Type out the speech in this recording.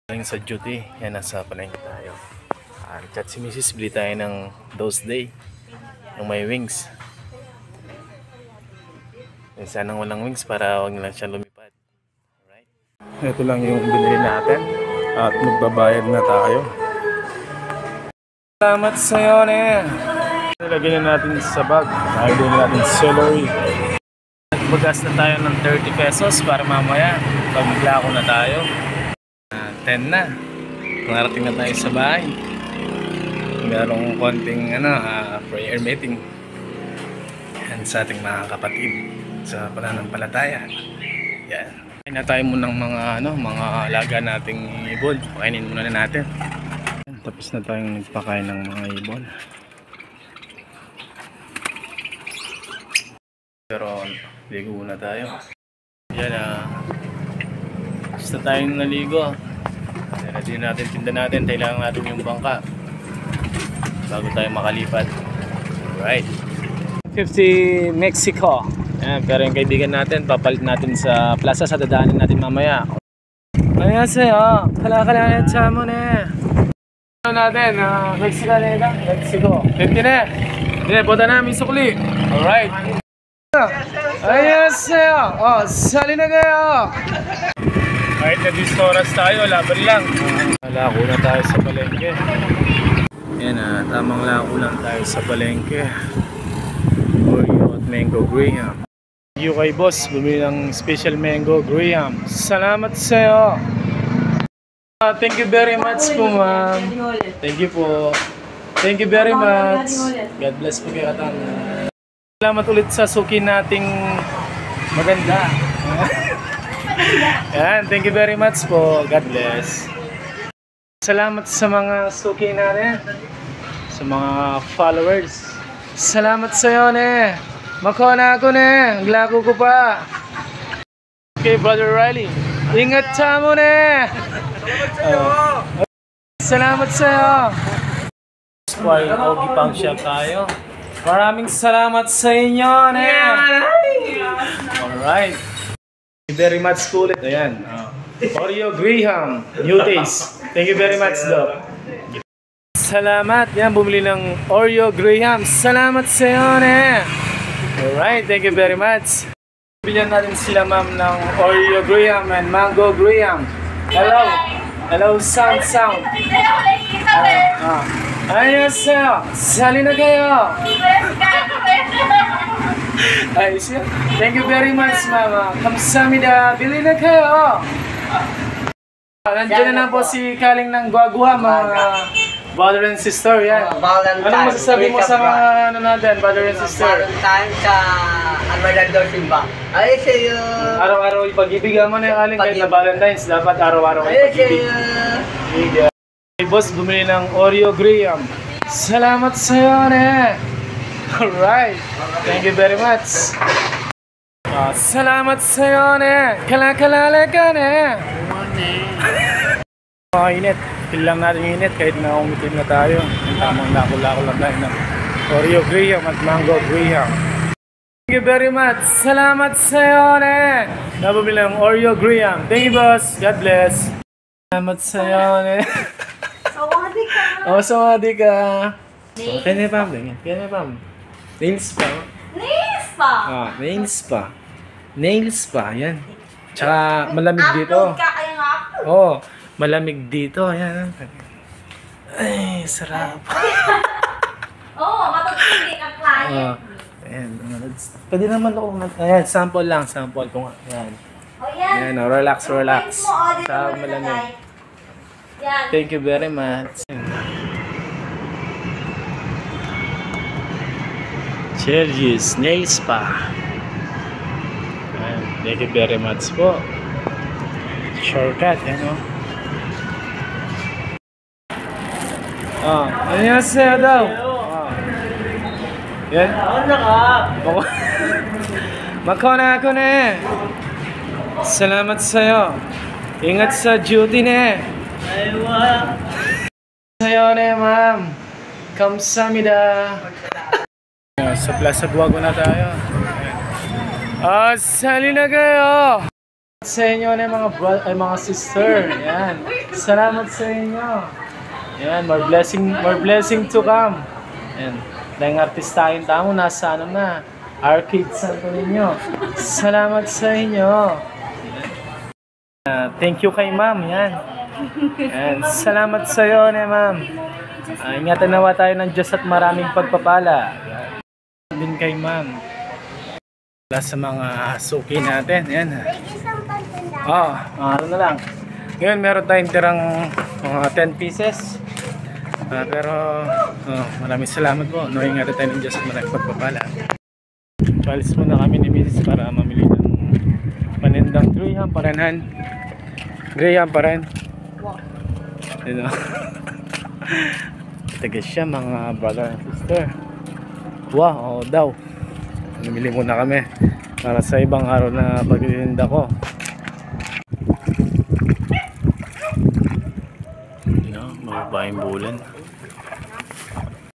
Sa duty, yan, nasa palengke tayo. Chat si Mrs. Bili tayo ng those day yung may wings. Sanang walang wings para wag lang siya lumipad. Alright. Ito lang yung binili natin at magbabayad na tayo. Salamat sa'yo, ne. Nilagyan na natin sa bag. Nilagyan na natin celery. Nagbagas na tayo ng 30 pesos para mamaya pag maglako na tayo. 10 na. Narating na tayo sa bahay. Merong konting prayer meeting. Yan sa ating mga kapatid sa pananampalataya. Yan. Kain na tayo munang mga alaga nating ibon. Pakainin muna na natin. Tapos na tayong nagpakain ng mga ibon. Pero ligo na tayo. Yan basta tayong naligo. Ready natin, tinda natin. Kailangan natin yung bangka bago tayo makalipad. Alright. 50 Mexico. Yan, pero yung kaibigan natin, papalit natin sa plaza sa dadaanin natin mamaya. Ayan sa'yo. Kala-kala na sa mo na. Natin, Mexico na ito. Mexico. 50 na. Hindi, punta namin sukli. Alright. Ayan sa'yo. Sali na kayo. Kahit na this oras tayo, laban lang. Lako na tayo sa palengke. Yan tamang lako lang tayo sa palengke. Oreo at mango graham. Thank you kay boss, bumili ng special mango graham. Salamat sa'yo. Thank you very much po, ma'am. Thank you po. Thank you very much. God bless po kayo katang. Salamat ulit sa suki nating maganda. Yan, thank you very much po. God bless. Salamat sa mga suki natin, sa mga followers. Salamat sa iyo, ne. Makona ako, ne. Glako ko pa. Okay, Brother Riley. Ingat sa mo, ne. Salamat sa iyo. Why, Ogie Pang siya tayo. Maraming salamat sa inyo, ne. Alright. Thank you very much po ulit. Ayan. Oreo Graham. New taste. Thank you very much, Doc. Salamat. Yan, bumili ng Oreo Graham. Salamat sa iyo, ne. Alright. Thank you very much. Bilhan natin sila, ma'am, ng Oreo Graham and Mango Graham. Hello. Hello, sound. Ayos sa'yo. Sali na kayo. Ayos yun. Thank you very much, mama. Kamsamida. Bili na kayo. Nandiyan na po si Kaling ng Guaguha, mga brother and sister. Yan. Anong masasabi mo sa mga natin, brother and sister? Valentine sa Alvarado Simba. Ayos sa'yo. Araw-araw ipag-ibigan mo na yung Aling kahit na Valentine's. Dapat araw-araw ipag-ibig. Boss, bumili ng Oreo Graham. Salamat sa'yo, ne. Alright. Thank you very much. Salamat sa'yo, ne. Kala-kalala ka, ne. Init. Feel lang natin yung init kahit na umitim na tayo. Tamang lako-lako lang tayo ng Oreo Graham at Mango Graham. Thank you very much. Salamat sa'yo, ne. Nabumili ng Oreo Graham. Thank you, boss. God bless. Salamat sa'yo, ne. Sawadi ka. Kaya na pam, kaya na pam. Nails pa. Nails pa, yan. Tsaka malamig dito. Malamig dito, yan. Ay, sarap. Matutulin ang client. Ayan, pwede naman ako, ayan, sample lang, kung, ayan. Ayan, relax. Sa malamig. Thank you very much. Sergius Nail Spa. Thank you very much po. Shortcut, yan o. Annyeonghaseyo daw. Yan. Makona ako na. Salamat sa'yo. Ingat sa duty na. Sa'yo na, ma'am. Kamsamida. Sa Plaza Guago na tayo. Sali na kayo. Sa inyo na mga mga sister. Yan. Salamat sa inyo. Yan, more blessing to come. Yan. Dahil artistahin tamo, nasa ano na, arcade santo ninyo. Salamat sa inyo. Thank you kay ma'am. Yan. Yan. Salamat sa iyo na ma'am. Ingatan nawa tayo ng Diyos at maraming pagpapala. Yan. Din kay ma'am. Wala sa mga suki natin. Yan. Ano na lang. Ngayon meron tayong tirang 10 pieces. Pero maraming salamat po. Ingatan tayo ng Diyos at maraming pagpapala. Palis muna kami ni Mrs. para mamili ng panindang Graham pa rin. Graham pa rin. Wow. Taga siya mga brother and sister. Wow, daw. Namili muna kami para sa ibang araw na pagtitinda ko. Mababayang bulan.